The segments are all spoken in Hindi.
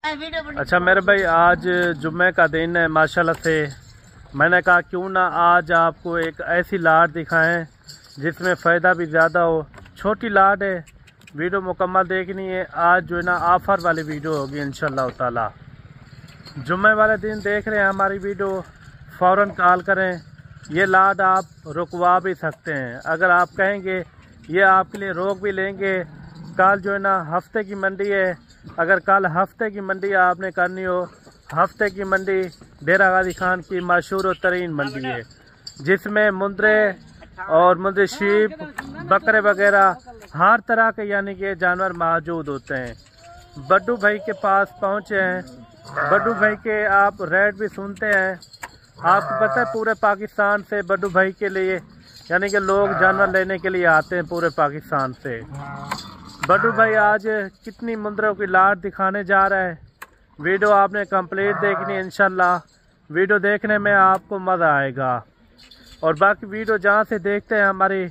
अच्छा मेरे भाई, आज जुम्मे का दिन है माशाल्लाह से। मैंने कहा क्यों ना आज आपको एक ऐसी लाट दिखाएं जिसमें फ़ायदा भी ज़्यादा हो। छोटी लाट है, वीडियो मुकम्मल देखनी है। आज जो है ना ऑफ़र वाली वीडियो होगी इंशाल्लाह ताला। जुम्मे वाले दिन देख रहे हैं हमारी वीडियो, फ़ौरन कॉल करें। ये लाट आप रुकवा भी सकते हैं, अगर आप कहेंगे ये आपके लिए रोक भी लेंगे। कल जो है ना हफ्ते की मंडी है, अगर कल हफ्ते की मंडी आपने करनी हो, हफ्ते की मंडी डेरा गाजी खान की मशहूर तरीन मंडी है, जिसमें मुंदरे और मुंदरी शीप, बकरे वगैरह हर तरह के यानी कि जानवर मौजूद होते हैं। बड्डू भाई के पास पहुंचे हैं। बड्डू भाई के आप रेट भी सुनते हैं। आपको पता है पूरे पाकिस्तान से बड्डू भाई के लिए यानी कि लोग जानवर लेने के लिए आते हैं पूरे पाकिस्तान से। बड्डू भाई आज कितनी मुंदरों की लाट दिखाने जा रहा है। वीडियो आपने कंप्लीट देखनी है इंशाल्लाह। वीडियो देखने में आपको मज़ा आएगा। और बाकी वीडियो जहाँ से देखते हैं हमारी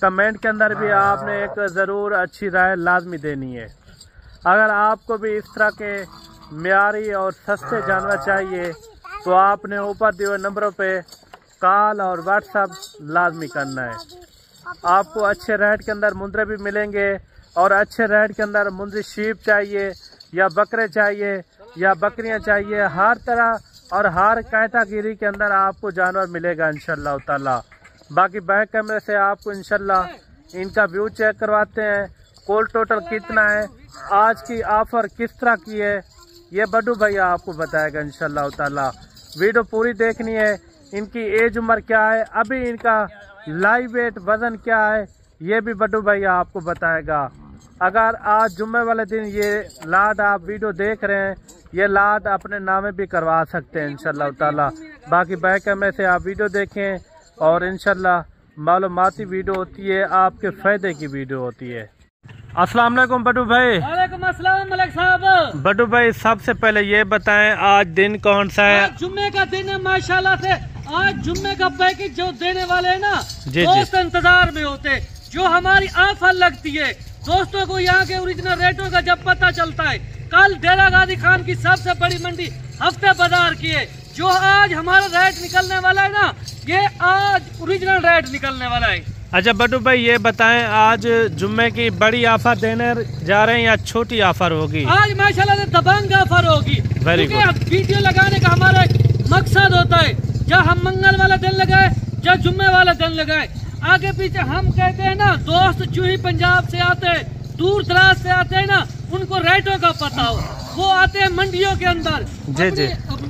कमेंट के अंदर भी आपने एक ज़रूर अच्छी राय लाजमी देनी है। अगर आपको भी इस तरह के म्यारी और सस्ते जानवर चाहिए तो आपने ऊपर दिए हुए नंबरों पे कॉल और व्हाट्सएप लाजमी करना है। आपको अच्छे रेट के अंदर मुंदरे भी मिलेंगे और अच्छे रेट के अंदर मुंदरी शीप चाहिए या बकरे चाहिए या बकरियां चाहिए, हर तरह और हर कैटेगरी के अंदर आपको जानवर मिलेगा इंशाल्लाह ताला। बाकी बैक कैमरे से आपको इंशाल्लाह इनका व्यू चेक करवाते हैं, कोल टोटल कितना है, आज की ऑफर किस तरह की है, ये बड्डू भाई आपको बताएगा इंशाल्लाह ताला। वीडियो पूरी देखनी है। इनकी एज उम्र क्या है, अभी इनका लाइव वेट वजन क्या है, ये भी बड्डू भाई आपको बताएगा। अगर आज जुम्मे वाले दिन ये लाट आप वीडियो देख रहे हैं, ये लाट अपने नामे भी करवा सकते हैं इंशाल्लाह ताला। बाकी बैक कैमरे से आप वीडियो देखें और इंशाल्लाह मालूमाती वीडियो होती है, आपके फायदे की वीडियो होती है। अस्सलाम वालेकुम बड्डू भाई। वालेकुम अस्सलाम मलिक साहब। बड्डू भाई सबसे पहले ये बताएं आज दिन कौन सा है? आज जुम्मे का दिन है माशाल्लाह से। आज जुम्मे का पैकेज जो देने वाले हैं ना, दोस्त इंतजार में होते, जो हमारी ऑफर लगती है दोस्तों को यहाँ के ओरिजिनल रेटों का जब पता चलता है। कल डेरा गाजी खान की सबसे बड़ी मंडी हफ्ते बाजार की है, जो आज हमारा रेट निकलने वाला है ना, ये आज ओरिजिनल रेट निकलने वाला है। अच्छा बड्डू भाई ये बताएं आज जुम्मे की बड़ी ऑफर देने जा रहे हैं या छोटी ऑफर होगी? आज माशाल्लाह से दबंग ऑफर होगी। क्योंकि वीडियो लगाने का हमारा मकसद होता है, जब हम मंगल वाला दिन लगाए, जब जुम्मे वाला दिन लगाए, आगे पीछे हम कहते हैं ना, दोस्त जो ही पंजाब से आते हैं, दूर दराज से आते हैं ना, उनको रेटों का पता हो, वो आते हैं मंडियों के अंदर।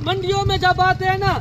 मंडियों में जब आते हैं ना,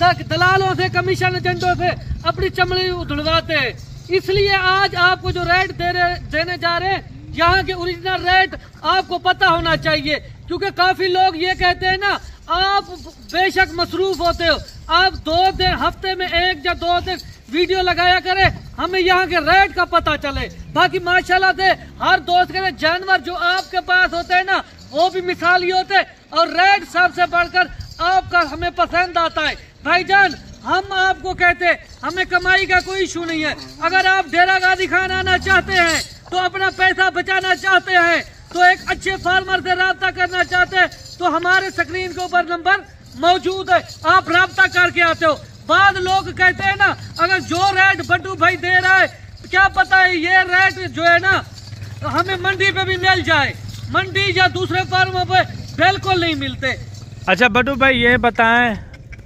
दलालों से, कमीशन एजेंटों से अपनी चमड़ी उधड़वाते हैं। इसलिए आज आपको जो रेट देने जा रहे हैं, यहाँ के ओरिजिनल रेट आपको पता होना चाहिए। क्योंकि काफी लोग ये कहते हैं ना, आप बेशक मसरूफ होते हो, आप 2 दिन हफ्ते में 1 या 2 दिन वीडियो लगाया करे, हमें यहाँ के रेट का पता चले। बाकी माशाल्लाह से हर दोस्त के जानवर जो आपके पास होते हैं ना, वो भी मिसाली होते हैं और रेट सबसे बढ़कर आपका हमें पसंद आता है। भाईजान हम आपको कहते हैं, हमें कमाई का कोई इशू नहीं है। अगर आप डेरा गाजी खान आना चाहते हैं, तो अपना पैसा बचाना चाहते हैं, तो एक अच्छे फार्मर से रब्ता करना चाहते हैं, तो हमारे स्क्रीन के ऊपर नंबर मौजूद है, आप रब्ता करके आते हो। बाद लोग कहते हैं ना, अगर जो रेट बड्डू भाई दे रहा है, क्या पता है ये रेट जो है ना हमें मंडी पे भी मिल जाए, मंडी या दूसरे फार्मों पे बिल्कुल नहीं मिलते। अच्छा बड्डू भाई ये बताएं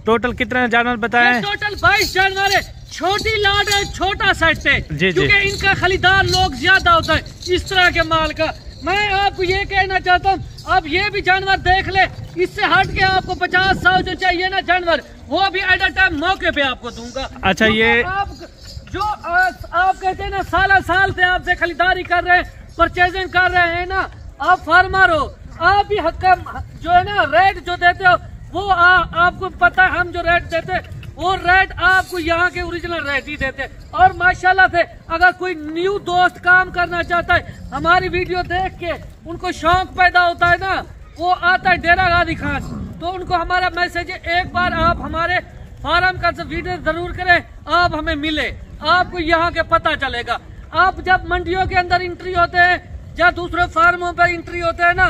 टोटल कितने जानवर बताएं? टोटल 22 जानवर है। छोटी लाट है, छोटा सेट है, क्योंकि इनका खरीदार लोग ज्यादा होता है इस तरह के माल का। मैं आपको ये कहना चाहता हूँ, आप ये भी जानवर देख ले, इससे हट के आपको 50-100 जो चाहिए ना जानवर, वो भी एट अ टाइम मौके पे आपको दूंगा। अच्छा ये आप जो आप कहते हैं ना, साल से आपसे खरीदारी कर रहे हैं, परचेजिंग कर रहे हैं ना, आप फार्मर हो, आप भी हक जो है ना रेट जो देते हो वो आपको पता है। हम जो रेट देते वो रेट आपको यहाँ के ओरिजिनल रेट ही देते। और माशाल्लाह से अगर कोई न्यू दोस्त काम करना चाहता है, हमारी वीडियो देख के उनको शौक पैदा होता है ना, वो आता है डेरा गाजी खान, तो उनको हमारा मैसेज है, एक बार आप हमारे फार्म का वीडियो जरूर करें, आप हमें मिले, आपको यहाँ के पता चलेगा। आप जब मंडियों के अंदर एंट्री होते हैं या दूसरे फार्मों पर एंट्री होते हैं ना,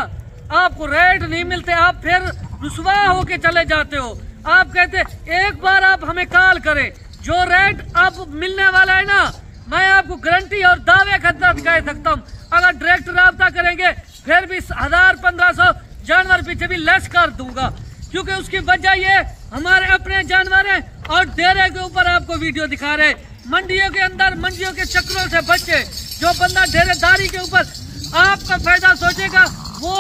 आपको रेट नहीं मिलते, आप फिर रुसवा होके चले जाते हो। आप कहते एक बार आप हमें कॉल करें, जो रेट अब मिलने वाला है ना, मैं आपको गारंटी और दावे के साथ कह सकता हूँ, अगर डायरेक्ट राब्ता करेंगे फिर भी 1000-1500 जानवर पीछे भी लेस कर दूंगा, क्योंकि उसकी वजह ये हमारे अपने जानवर हैं और डेरे के ऊपर आपको वीडियो दिखा रहे। मंडियों के अंदर मंडियों के चक्रों से बचे, जो बंदा डेरेदारी के ऊपर आपका फायदा सोचेगा वो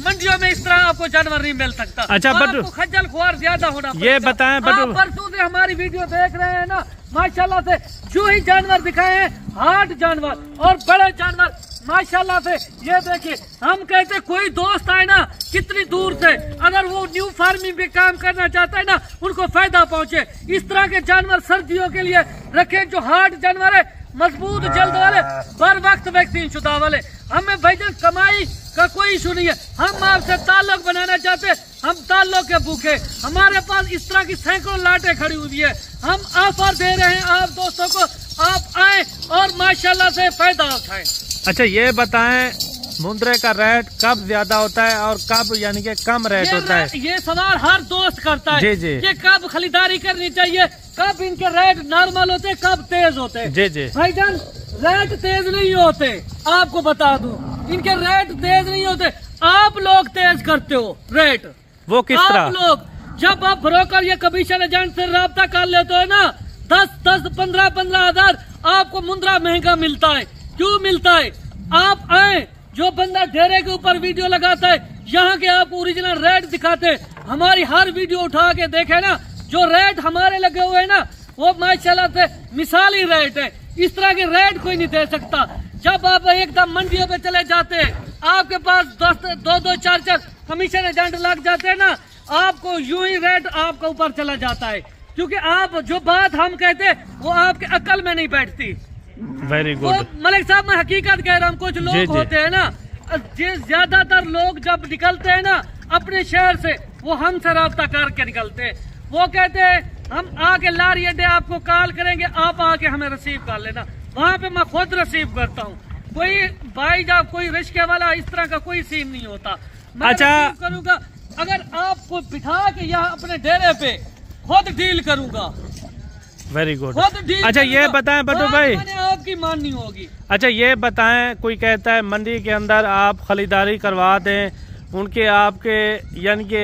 मंडियों में इस तरह आपको जानवर नहीं मिल सकता। अच्छा बट्टू, खज्जल खुआर ज्यादा होना ये बताएं बट्टू, परसों से हमारी वीडियो देख रहे हैं ना, माशाल्लाह से जो ही जानवर दिखाए हैं, हार्ड जानवर और बड़े जानवर माशाल्लाह से। ये देखिए, हम कहते कोई दोस्त आए ना कितनी दूर से, अगर वो न्यू फार्मिंग पे काम करना चाहता है ना, उनको फायदा पहुंचे, इस तरह के जानवर सर्दियों के लिए रखे, जो हार्ड जानवर है, मजबूत जल्द वाले, बर वक्त वैक्सीन शुदा वाले। हमें भाईजान कमाई का कोई इशू नहीं है, हम आपसे ताल्लुक बनाना चाहते, हम ताल्लुक के भूखे। हमारे पास इस तरह की सैकड़ों लाटें खड़ी हुई है, हम ऑफर दे रहे हैं आप दोस्तों को, आप आए और माशाल्लाह से फायदा उठाएं। अच्छा ये बताएं, मुंद्रे का रेट कब ज्यादा होता है और कब यानी कि कम रेट होता है? ये सवाल हर दोस्त करता है जी जी, कि कब खरीदारी करनी चाहिए, कब इनके रेट नॉर्मल होते, कब तेज होते। जी जी भाईजान रेट तेज नहीं होते, आपको बता दूं, इनके रेट तेज नहीं होते, आप लोग तेज करते हो रेट। वो किस तरह? आप लोग जब आप ब्रोकर या कमीशन एजेंट से राब्ता कर लेते हो ना, 10-15 हजार आपको मुंद्रा महंगा मिलता है। क्यों मिलता है? आप आए, जो बंदा डेरे के ऊपर वीडियो लगाता है, यहाँ के आप ओरिजिनल रेट दिखाते, हमारी हर वीडियो उठा के देखे ना, जो रेट हमारे लगे हुए हैं ना, वो माशाल्लाह से मिसाली रेट है। इस तरह के रेट कोई नहीं दे सकता। जब आप एकदम मंडियों पे चले जाते हैं, आपके पास 2-4 कमीशन एजेंट लग जाते हैं ना, आपको यूं ही रेट आपका ऊपर चला जाता है, क्योंकि आप जो बात हम कहते हैं वो आपके अकल में नहीं बैठती। वेरी गुड मलिक साहब, मैं हकीकत कह रहा हूँ, कुछ लोग होते हैं ना, ज्यादातर लोग जब निकलते हैं ना अपने शहर से, वो हमसे राब्ता करके निकलते हैं। वो कहते हैं हम आके लारी अड्डे आपको कॉल करेंगे, आप आके हमें रिसीव कर लेना। वहाँ पे मैं खुद रिसीव करता हूँ, कोई भाई जब कोई रिश्ते वाला इस तरह का कोई सीन नहीं होता। मैं अच्छा करूँगा, अगर आपको बिठा के यहाँ अपने डेरे पे खुद डील करूँगा। Very good. अच्छा ये बताएं बट्टू भाई, आपकी माननी होगी। अच्छा ये बताएं, कोई कहता है मंडी के अंदर आप खरीदारी करवा दें, उनके आपके यानी कि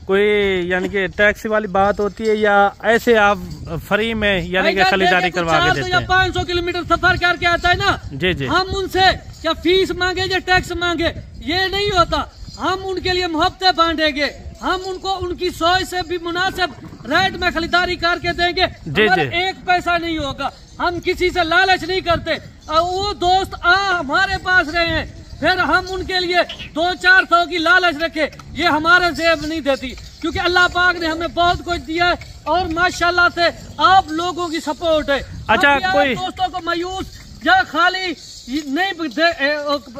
कोई यानी कि टैक्स वाली बात होती है, या ऐसे आप फ्री में यानी कि खरीदारी करवा के देते हैं? 500 किलोमीटर सफर करके आता है ना, जी जी, हम उनसे क्या फीस मांगे या टैक्स मांगे, ये नहीं होता। हम उनके लिए मुहब्बतें बांटेंगे, हम उनको उनकी सोच से भी मुनासिब रेट में खरीदारी करके देंगे। हमारा एक पैसा नहीं होगा, हम किसी से लालच नहीं करते। और वो दोस्त हमारे पास रहे हैं, फिर हम उनके लिए 200-400 की लालच रखे, ये हमारे जेब नहीं देती, क्योंकि अल्लाह पाक ने हमें बहुत कुछ दिया है और माशाल्लाह से आप लोगों की सपोर्ट है। अच्छा कोई दोस्तों को मायूस या खाली नहीं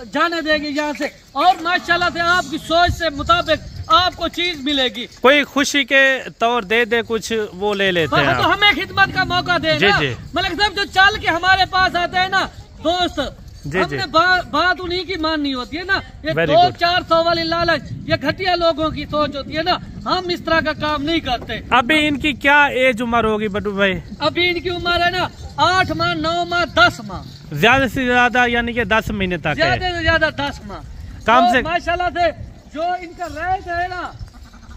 जाने देंगे यहाँ से, और माशाल्लाह से आपकी सोच से मुताबिक आपको चीज मिलेगी। कोई खुशी के तौर दे दे कुछ, वो ले लेते हैं। तो हमें खिदमत का मौका दे ना मलिक साहब, जो चल के हमारे पास आते हैं ना दोस्त, हमने बात उन्हीं की माननी होती है ना। ये 200-400 वाली लालच, ये घटिया लोगों की सोच होती है ना, हम इस तरह का काम नहीं करते। अभी इनकी क्या एज उम्र होगी बट्टू भाई? अभी इनकी उम्र है ना 8 माह, 9 माह, 10 माह, ज्यादा से ज्यादा यानी कि 10 महीने तक, ज्यादा से ज्यादा 10 माह काम से। माशाल्लाह से जो इनका रेट है ना,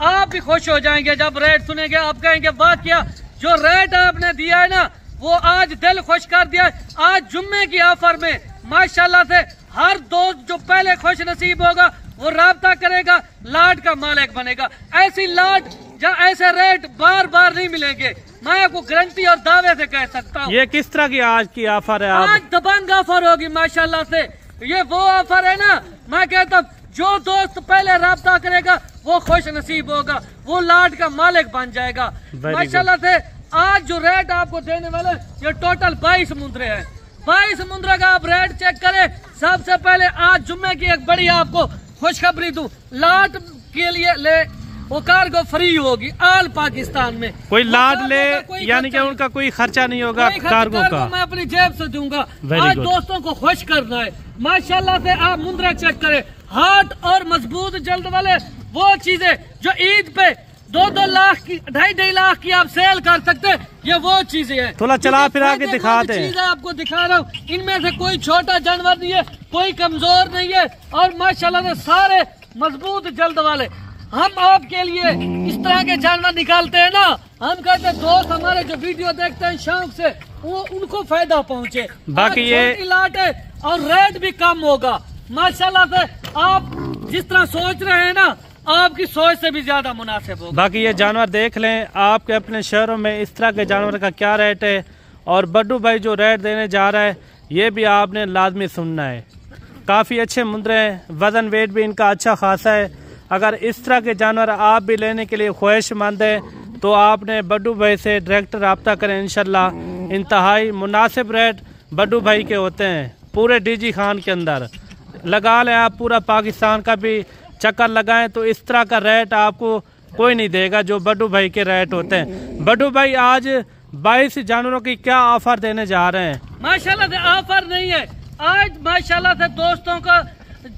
आप भी खुश हो जाएंगे जब रेट सुनेंगे, आप कहेंगे वाह क्या जो रेट आपने दिया है ना, वो आज दिल खुश कर दिया है। आज जुम्मे की ऑफर में माशाल्लाह से हर दोस्त जो पहले खुश नसीब होगा वो राब्ता करेगा, लाट का मालिक बनेगा। ऐसी लाट या ऐसे रेट बार बार नहीं मिलेंगे, मैं आपको गारंटी और दावे से कह सकता हूँ। ये किस तरह की आज की ऑफर है? आज दबंग ऑफर होगी माशाल्लाह से। ये वो ऑफर है ना, मैं कहता हूँ जो दोस्त पहले राब्ता करेगा वो खुश नसीब होगा, वो लाट का मालिक बन जाएगा माशाल्लाह से। आज जो रेट आपको देने वाले ये टोटल 22 मुंद्रे हैं। 22 मुंद्रा का आप रेट चेक करें। सबसे पहले आज जुम्मे की एक बड़ी आपको खुशखबरी दूं, लाट के लिए ले वो कार्गो फ्री होगी ऑल पाकिस्तान में। कोई लाट ले यानी कि उनका कोई खर्चा नहीं होगा कार्गो का, मैं अपनी जेब से दूंगा। आज दोस्तों को खुश करना है माशाल्लाह से। आप मुंद्रा चेक करें, हार्ट और मजबूत जल्द वाले वो चीजें जो ईद पे 2-2 लाख की 2.5 लाख की आप सेल कर सकते हैं, ये वो चीजें हैं। थोड़ा चला फिरा के दिखा दे। चीजें आपको दिखा रहा हूँ, इनमें से कोई छोटा जानवर नहीं है, कोई कमजोर नहीं है, और माशाल्लाह से सारे मजबूत जल्द वाले। हम आपके लिए इस तरह के जानवर निकालते हैं ना, हम कहते हैं दोस्त हमारे जो वीडियो देखते हैं शौक से, वो उनको फायदा पहुँचे। बाकी ये लाट है और रेट भी कम होगा माशाल्लाह से। आप जिस तरह सोच रहे हैं ना, आपकी सोच से भी ज्यादा मुनासिब होगा। बाकी ये जानवर देख लें, आपके अपने शहरों में इस तरह के जानवर का क्या रेट है, और बड्डू भाई जो रेट देने जा रहा है ये भी आपने लाजमी सुनना है। काफ़ी अच्छे मुंदरे हैं, वजन वेट भी इनका अच्छा खासा है। अगर इस तरह के जानवर आप भी लेने के लिए ख्वाहिशमंद है तो आपने बड्डू भाई से डायरेक्ट रब्ता करें। इंशाल्लाह इंतहाई मुनासिब रेट बड्डू भाई के होते हैं पूरे डीजी खान के अंदर। लगा लें आप पूरा पाकिस्तान का भी चक्कर लगाएं तो इस तरह का रेट आपको कोई नहीं देगा जो बड्डू भाई के रेट होते हैं। बड्डू भाई आज 22 जानवरों की क्या ऑफर देने जा रहे हैं? माशाल्लाह से ऑफर नहीं है आज, माशाल्लाह से दोस्तों का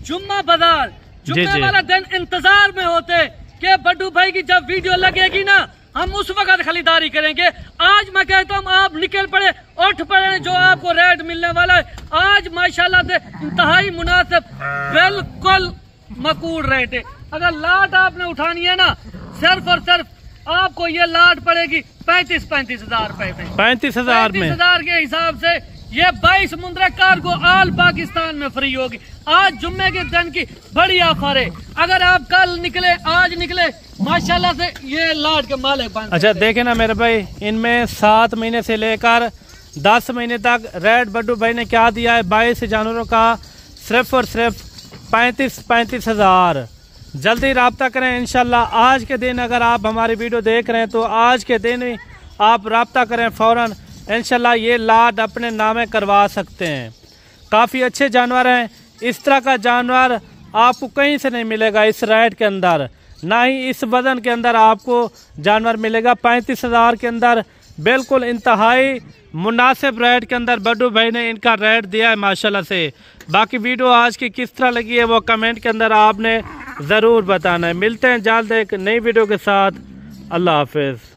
जुम्मा बाजार जुम्मे वाला दिन इंतजार में होते कि बड्डू भाई की जब वीडियो लगेगी ना, हम उस वक्त खरीदारी करेंगे। आज मैं कहता हूँ आप निकल पड़े, उठ पड़े, जो आपको रेट मिलने वाला है आज माशाल्लाह से इंतहाई मुनासिब, बिल्कुल मकूल रेट है। अगर लाट आपने उठानी है ना, सिर्फ और सिर्फ आपको ये लाट पड़ेगी 35 हजार रुपए में। 35,000 के हिसाब से ये 22 मुंद्रा कार्गो आल पाकिस्तान में फ्री होगी। आज जुम्मे के दिन की बड़ी ऑफर है, अगर आप कल निकले आज निकले माशाल्लाह से ये लाट के मालिक बन। अच्छा देखे ना मेरे भाई, इनमें 7 महीने से लेकर 10 महीने तक रेट बड्डू भाई ने क्या दिया है 22 जानवरों का, सिर्फ और सिर्फ 35 हजार। जल्दी रब्ता करें इंशाल्लाह। आज के दिन अगर आप हमारी वीडियो देख रहे हैं तो आज के दिन ही आप रब्ता करें फौरन, इंशाल्लाह ये लाट अपने नामे करवा सकते हैं। काफ़ी अच्छे जानवर हैं, इस तरह का जानवर आपको कहीं से नहीं मिलेगा इस रेट के अंदर, ना ही इस वजन के अंदर आपको जानवर मिलेगा। 35 हजार के अंदर बिल्कुल इंतहाई मुनासिब रेट के अंदर बड्डू भाई ने इनका रेट दिया है माशाल्लाह से। बाकी वीडियो आज की किस तरह लगी है वो कमेंट के अंदर आपने ज़रूर बताना है। मिलते हैं जल्द एक नई वीडियो के साथ। अल्लाह हाफिज़।